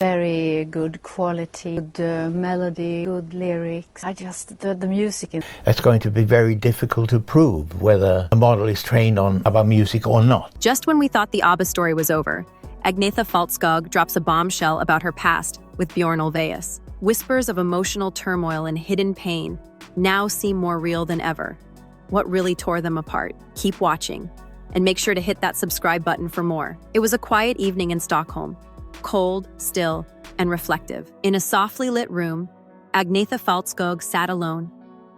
Very good quality, good melody, good lyrics. The music. It's going to be very difficult to prove whether a model is trained on ABBA music or not. Just when we thought the ABBA story was over, Agnetha Faltskog drops a bombshell about her past with Bjorn Ulvaeus. Whispers of emotional turmoil and hidden pain now seem more real than ever. What really tore them apart? Keep watching, and make sure to hit that subscribe button for more. It was a quiet evening in Stockholm. Cold, still, and reflective. In a softly lit room, Agnetha Faltskog sat alone,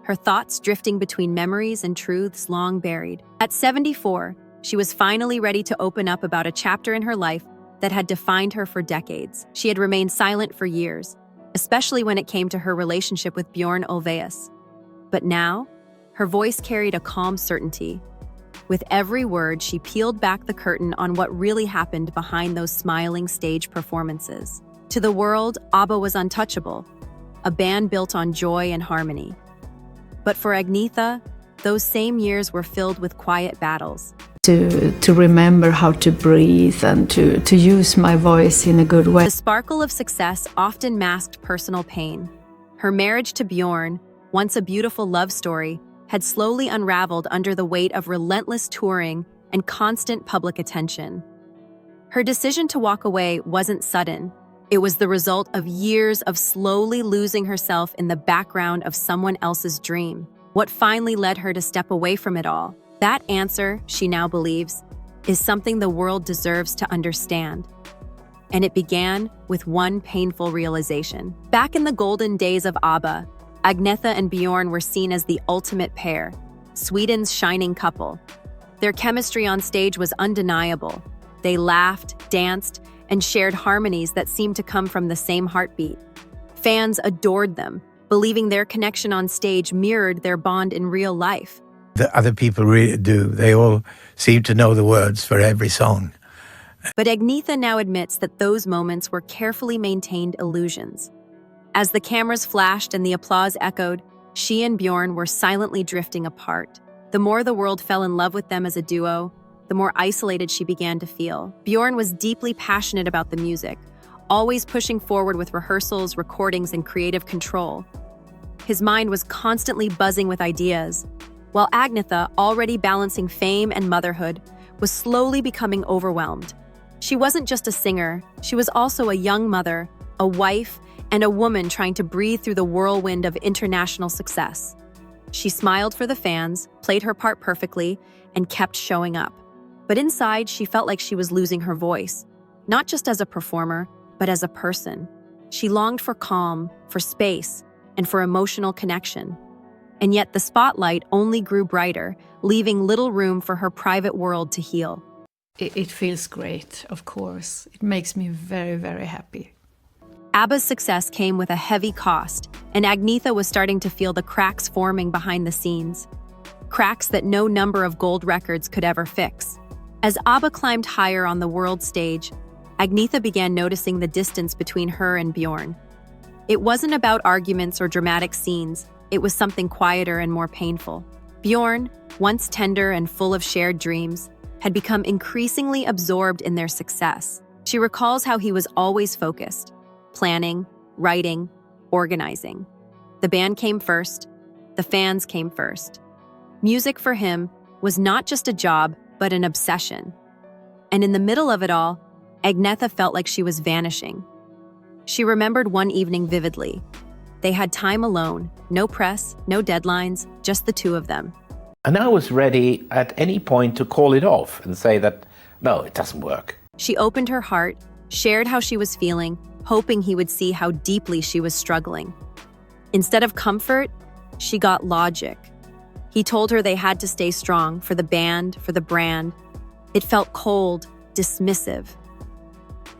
her thoughts drifting between memories and truths long buried. At 74, she was finally ready to open up about a chapter in her life that had defined her for decades. She had remained silent for years, especially when it came to her relationship with Bjorn Ulvaeus. But now, her voice carried a calm certainty. With every word, she peeled back the curtain on what really happened behind those smiling stage performances. To the world, ABBA was untouchable, a band built on joy and harmony. But for Agnetha, those same years were filled with quiet battles. To remember how to breathe and to use my voice in a good way. The sparkle of success often masked personal pain. Her marriage to Bjorn, once a beautiful love story, had slowly unraveled under the weight of relentless touring and constant public attention. Her decision to walk away wasn't sudden. It was the result of years of slowly losing herself in the background of someone else's dream. What finally led her to step away from it all? That answer, she now believes, is something the world deserves to understand. And it began with one painful realization. Back in the golden days of ABBA, Agnetha and Bjorn were seen as the ultimate pair, Sweden's shining couple. Their chemistry on stage was undeniable. They laughed, danced, and shared harmonies that seemed to come from the same heartbeat. Fans adored them, believing their connection on stage mirrored their bond in real life. The other people really do. They all seem to know the words for every song. But Agnetha now admits that those moments were carefully maintained illusions. As the cameras flashed and the applause echoed, she and Bjorn were silently drifting apart. The more the world fell in love with them as a duo, the more isolated she began to feel. Bjorn was deeply passionate about the music, always pushing forward with rehearsals, recordings, and creative control. His mind was constantly buzzing with ideas, while Agnetha, already balancing fame and motherhood, was slowly becoming overwhelmed. She wasn't just a singer, she was also a young mother, a wife, and a woman trying to breathe through the whirlwind of international success. She smiled for the fans, played her part perfectly, and kept showing up. But inside, she felt like she was losing her voice, not just as a performer, but as a person. She longed for calm, for space, and for emotional connection. And yet the spotlight only grew brighter, leaving little room for her private world to heal. It feels great, of course. It makes me very, very happy. ABBA's success came with a heavy cost, and Agnetha was starting to feel the cracks forming behind the scenes. Cracks that no number of gold records could ever fix. As ABBA climbed higher on the world stage, Agnetha began noticing the distance between her and Bjorn. It wasn't about arguments or dramatic scenes, it was something quieter and more painful. Bjorn, once tender and full of shared dreams, had become increasingly absorbed in their success. She recalls how he was always focused, planning, writing, organizing. The band came first, the fans came first. Music for him was not just a job, but an obsession. And in the middle of it all, Agnetha felt like she was vanishing. She remembered one evening vividly. They had time alone, no press, no deadlines, just the two of them. And I was ready at any point to call it off and say that, no, it doesn't work. She opened her heart, shared how she was feeling, hoping he would see how deeply she was struggling. Instead of comfort, she got logic. He told her they had to stay strong for the band, for the brand. It felt cold, dismissive.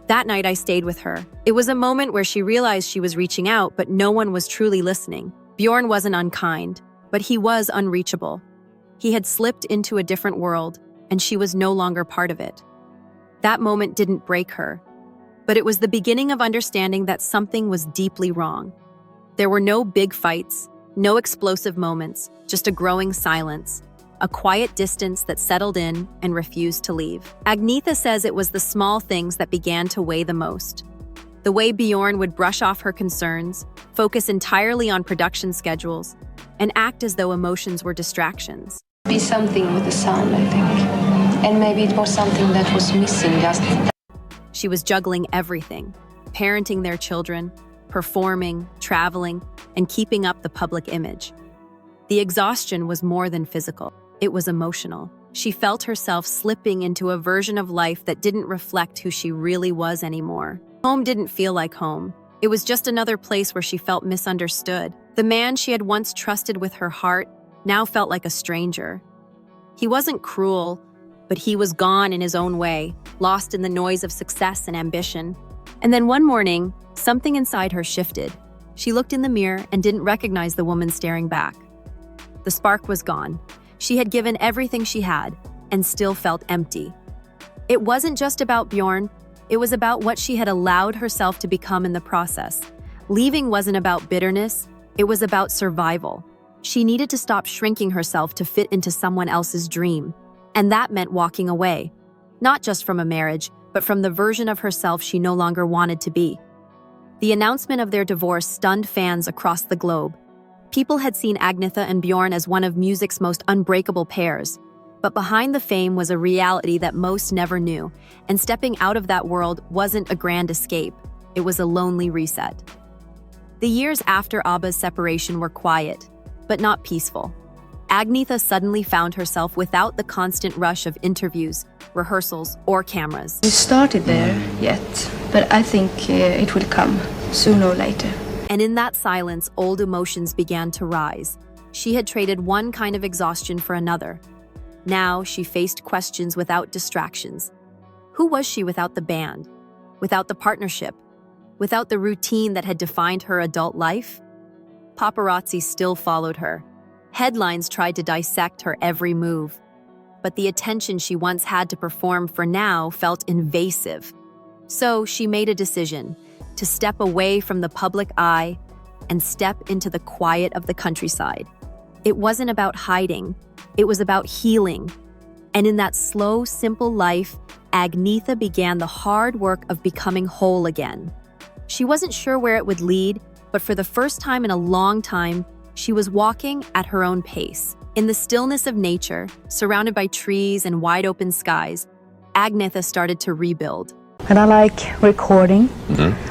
That night I stayed with her. It was a moment where she realized she was reaching out, but no one was truly listening. Bjorn wasn't unkind, but he was unreachable. He had slipped into a different world, and she was no longer part of it. That moment didn't break her, but it was the beginning of understanding that something was deeply wrong. There were no big fights, no explosive moments, just a growing silence, a quiet distance that settled in and refused to leave. Agnetha says it was the small things that began to weigh the most. The way Bjorn would brush off her concerns, focus entirely on production schedules, and act as though emotions were distractions. Be something with the sound, I think. And maybe it was something that was missing just that. She was juggling everything, parenting their children, performing, traveling, and keeping up the public image. The exhaustion was more than physical. It was emotional. She felt herself slipping into a version of life that didn't reflect who she really was anymore. Home didn't feel like home. It was just another place where she felt misunderstood. The man she had once trusted with her heart now felt like a stranger. He wasn't cruel, but he was gone in his own way, lost in the noise of success and ambition. And then one morning, something inside her shifted. She looked in the mirror and didn't recognize the woman staring back. The spark was gone. She had given everything she had and still felt empty. It wasn't just about Bjorn. It was about what she had allowed herself to become in the process. Leaving wasn't about bitterness. It was about survival. She needed to stop shrinking herself to fit into someone else's dream. And that meant walking away, not just from a marriage, but from the version of herself she no longer wanted to be. The announcement of their divorce stunned fans across the globe. People had seen Agnetha and Bjorn as one of music's most unbreakable pairs. But behind the fame was a reality that most never knew, and stepping out of that world wasn't a grand escape. It was a lonely reset. The years after ABBA's separation were quiet, but not peaceful. Agnetha suddenly found herself without the constant rush of interviews, rehearsals, or cameras. We started there yet, but I think it will come sooner or later. And in that silence, old emotions began to rise. She had traded one kind of exhaustion for another. Now she faced questions without distractions. Who was she without the band? Without the partnership? Without the routine that had defined her adult life? Paparazzi still followed her. Headlines tried to dissect her every move. But the attention she once had to perform for now felt invasive. So she made a decision to step away from the public eye and step into the quiet of the countryside. It wasn't about hiding. It was about healing. And in that slow, simple life, Agnetha began the hard work of becoming whole again. She wasn't sure where it would lead, but for the first time in a long time, she was walking at her own pace. In the stillness of nature, surrounded by trees and wide-open skies, Agnetha started to rebuild. And I like recording.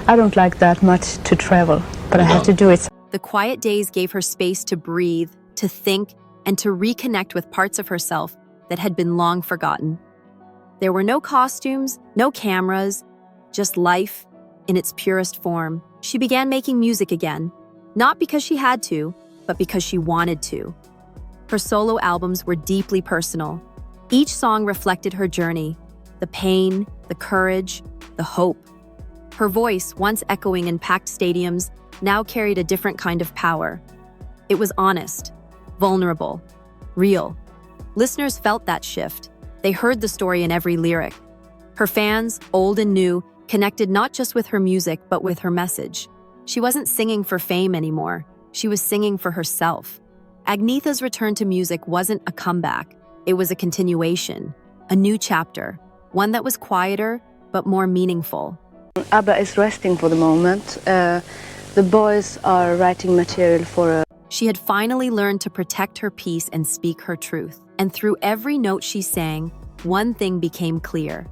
I don't like that much to travel, but I have to do it. The quiet days gave her space to breathe, to think, and to reconnect with parts of herself that had been long forgotten. There were no costumes, no cameras, just life in its purest form. She began making music again, not because she had to, but because she wanted to. Her solo albums were deeply personal. Each song reflected her journey, the pain, the courage, the hope. Her voice, once echoing in packed stadiums, now carried a different kind of power. It was honest, vulnerable, real. Listeners felt that shift. They heard the story in every lyric. Her fans, old and new, connected not just with her music, but with her message. She wasn't singing for fame anymore. She was singing for herself. Agnetha's return to music wasn't a comeback. It was a continuation, a new chapter, one that was quieter, but more meaningful. ABBA is resting for the moment. The boys are writing material for a... She had finally learned to protect her peace and speak her truth. And through every note she sang, one thing became clear.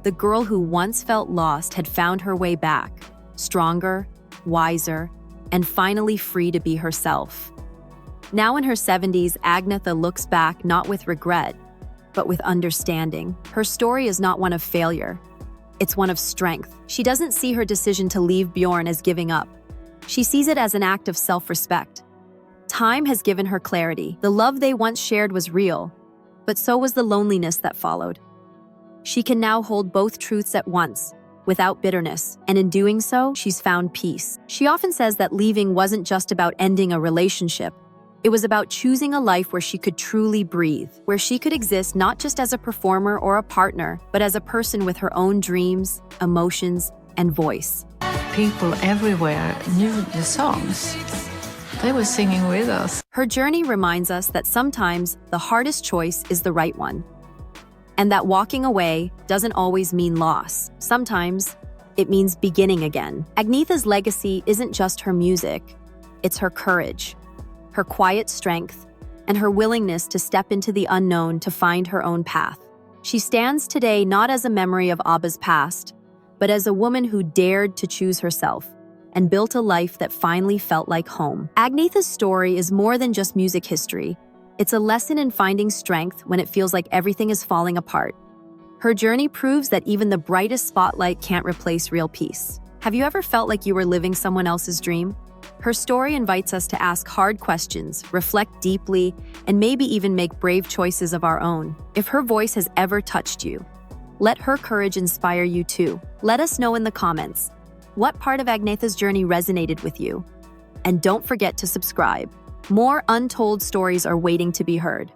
The girl who once felt lost had found her way back, stronger, wiser, and finally free to be herself. Now in her 70s, Agnetha looks back not with regret, but with understanding. Her story is not one of failure. It's one of strength. She doesn't see her decision to leave Bjorn as giving up. She sees it as an act of self-respect. Time has given her clarity. The love they once shared was real, but so was the loneliness that followed. She can now hold both truths at once, without bitterness, and in doing so, she's found peace. She often says that leaving wasn't just about ending a relationship. It was about choosing a life where she could truly breathe, where she could exist not just as a performer or a partner, but as a person with her own dreams, emotions, and voice. People everywhere knew the songs. They were singing with us. Her journey reminds us that sometimes the hardest choice is the right one. And that walking away doesn't always mean loss. Sometimes it means beginning again. Agnetha's legacy isn't just her music, it's her courage, her quiet strength, and her willingness to step into the unknown to find her own path. She stands today not as a memory of ABBA's past, but as a woman who dared to choose herself and built a life that finally felt like home. Agnetha's story is more than just music history. It's a lesson in finding strength when it feels like everything is falling apart. Her journey proves that even the brightest spotlight can't replace real peace. Have you ever felt like you were living someone else's dream? Her story invites us to ask hard questions, reflect deeply, and maybe even make brave choices of our own. If her voice has ever touched you, let her courage inspire you too. Let us know in the comments, what part of Agnetha's journey resonated with you? And don't forget to subscribe. More untold stories are waiting to be heard.